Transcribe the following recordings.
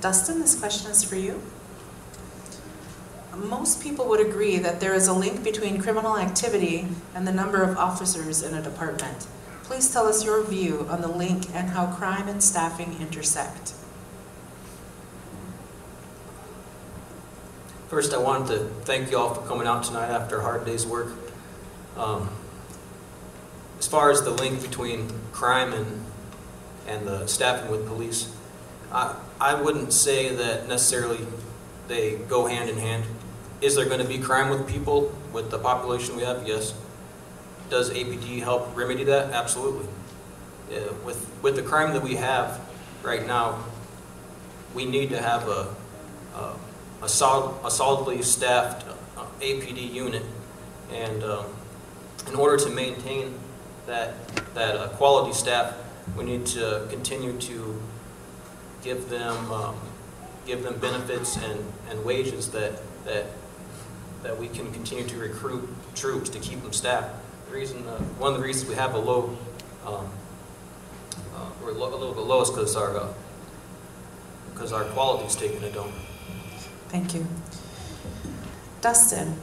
Dustin, this question is for you. Most people would agree that there is a link between criminal activity and the number of officers in a department. Please tell us your view on the link and how crime and staffing intersect. First, I wanted to thank you all for coming out tonight after a hard day's work. As far as the link between crime and the staffing with police, I wouldn't say that necessarily they go hand in hand. Is there going to be crime with people, with the population we have? Yes. Does APD help remedy that? Absolutely. With the crime that we have right now, we need to have a solidly staffed APD unit, and in order to maintain that quality staff, we need to continue to give them benefits and wages that we can continue to recruit troops to keep them staffed. One of the reasons we have a low, we're a little bit low is because our quality is taking a dump. Thank you. Dustin,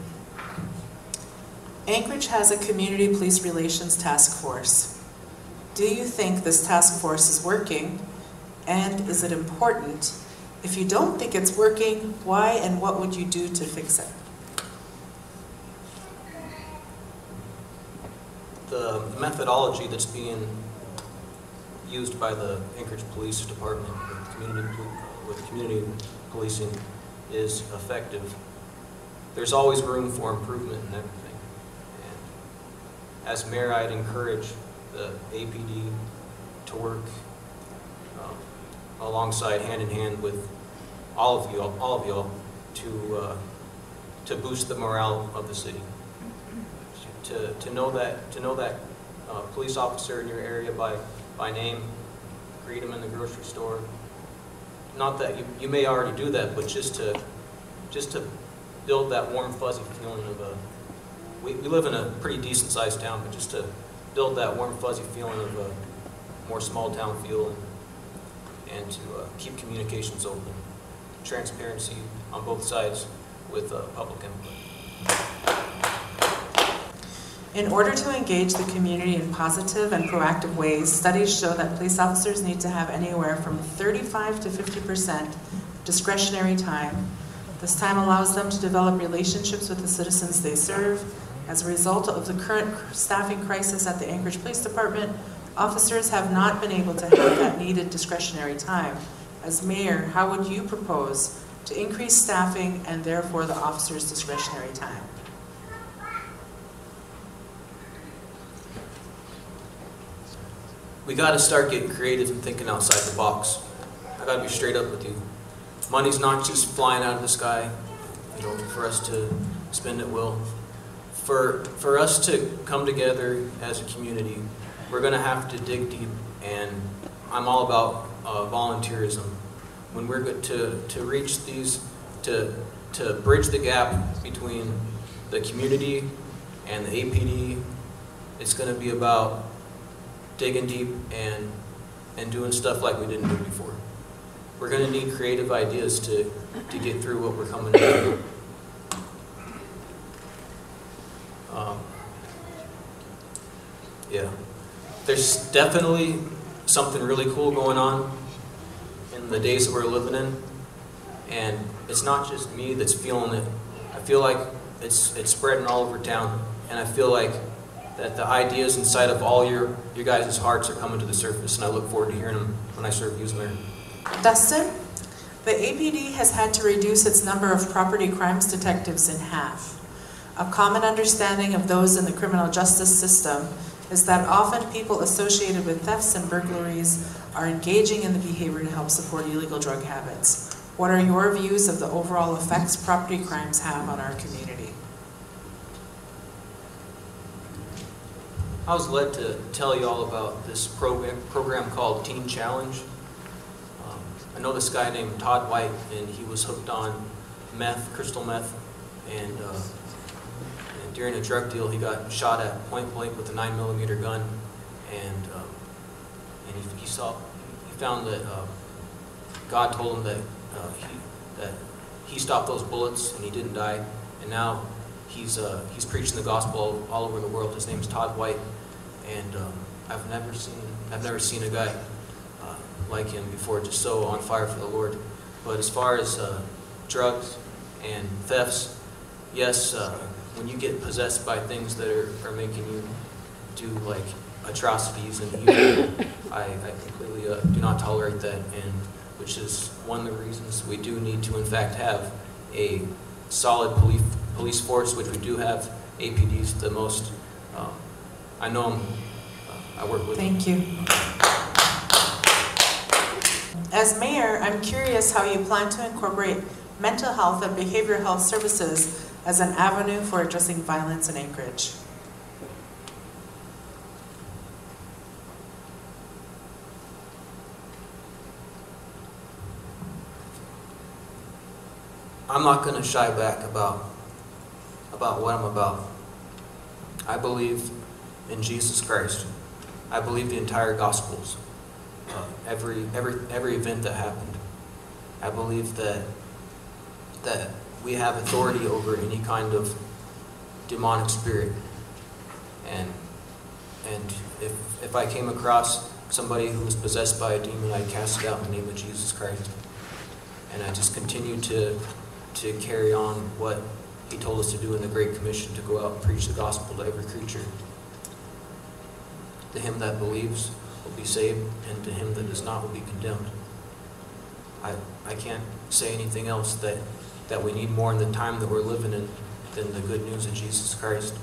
Anchorage has a community police relations task force. Do you think this task force is working, and is it important? If you don't think it's working, why and what would you do to fix it? The methodology that's being used by the Anchorage Police Department with community policing is effective. There's always room for improvement in everything. And as mayor, I'd encourage the APD to work alongside, hand in hand, with all of y'all to boost the morale of the city. To know that police officer in your area by name, greet them in the grocery store. Not that you may already do that, but just to build that warm, fuzzy feeling of we live in a pretty decent sized town, but just to build that warm, fuzzy feeling of a more small town feel, and to keep communications open, transparency on both sides with public input. In order to engage the community in positive and proactive ways, studies show that police officers need to have anywhere from 35 to 50% discretionary time. This time allows them to develop relationships with the citizens they serve. As a result of the current staffing crisis at the Anchorage Police Department, officers have not been able to have that needed discretionary time. As mayor, how would you propose to increase staffing and therefore the officers' discretionary time? We got to start getting creative and thinking outside the box. I got to be straight up with you. Money's not just flying out of the sky, for us to spend at will. For us to come together as a community, we're going to have to dig deep, and I'm all about volunteerism. When we're good to reach these, to bridge the gap between the community and the APD, it's going to be about digging deep and doing stuff like we didn't do before. We're going to need creative ideas to get through what we're coming to. Yeah, there's definitely something really cool going on in the days that we're living in, and it's not just me that's feeling it. I feel like it's spreading all over town, and I feel like that the ideas inside of all your guys' hearts are coming to the surface, and I look forward to hearing them when I serve you as mayor. Dustin, the APD has had to reduce its number of property crimes detectives in half. A common understanding of those in the criminal justice system is that often people associated with thefts and burglaries are engaging in the behavior to help support illegal drug habits. What are your views of the overall effects property crimes have on our community? I was led to tell you all about this program called Teen Challenge. I know this guy named Todd White, and he was hooked on meth, crystal meth, and during a drug deal he got shot at point blank with a 9mm gun, and he found that God told him that he stopped those bullets and he didn't die, and now he's preaching the gospel all over the world. His name's Todd White, and I've never seen a guy like him before, just so on fire for the Lord. But as far as drugs and thefts, yes, when you get possessed by things that are making you do like atrocities and evil, I completely do not tolerate that, and which is one of the reasons we do need to in fact have a solid police force, which we do have. APD's the most. I know him. I work with him. Thank you. As mayor, I'm curious how you plan to incorporate mental health and behavioral health services as an avenue for addressing violence in Anchorage. I'm not going to shy back about what I'm about. I believe in Jesus Christ. I believe the entire Gospels. Every event that happened. I believe that we have authority over any kind of demonic spirit. And if I came across somebody who was possessed by a demon, I'd cast it out in the name of Jesus Christ. And I just continue to carry on what he told us to do in the Great Commission, to go out and preach the gospel to every creature. To him that believes will be saved, and to him that does not will be condemned. I can't say anything else that we need more in the time that we're living in than the good news of Jesus Christ.